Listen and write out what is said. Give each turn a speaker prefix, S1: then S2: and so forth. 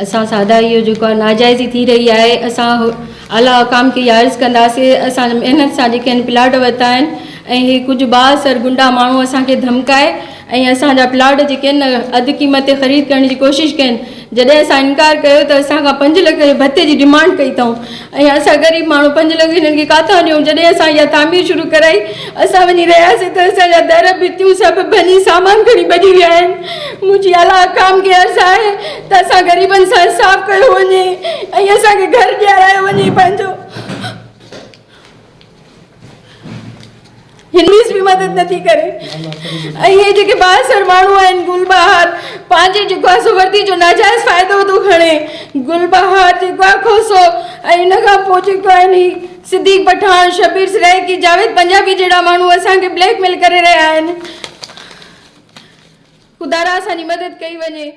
S1: असां सादा इहो जेको आहे नाजाइज़ी थी रही आहे, असां आला हकाम खे इहा अर्ज़ु कंदासीं। असां महिनत सां जेके आहिनि प्लाट वरिता आहिनि ऐं हे कुझु बासर गुंडा माण्हू असांखे धमकाए ऐं असांजा प्लाट जेके आहिनि न अधु क़ीमत ते ख़रीद करण जी कोशिशि कनि। जॾहिं असां इनकार कयो त असांखां 5 लख जे भत्ते जी डिमांड कई अथऊं ऐं असां ग़रीब माण्हू 5 लख हिननि खे किथां ॾियूं। जॾहिं असां इहा तामीर शुरू कराई, असां वञी रहियासीं त असांजा दर भितियूं सभु बनी सामान खणी भॼी विया आहिनि। मुंहिंजी आला हकाम खे अर्ज़ु आहे त असां ग़रीबनि सां इंसाफ़ कयो वञे ऐं असांखे घर ॾियारायो वञे पंहिंजो। इंग्लिश बि मदद नथी करे ऐं इहे जेके बासर माण्हू आहिनि, गुलबहार पंहिंजे जेको आहे सो वर्दी जो नाजाइज़ फ़ाइदो थो खणे। गुलबहार जेको आहे खोसो ऐं इन खां पोइ जेको आहिनि सिद्दीक़ पठान, शबीर सिरैकी, जावेद पंजाबी जहिड़ा माण्हू असांखे ब्लैकमेल करे रहिया आहिनि। ख़ुदा असांजी मदद कई वञे।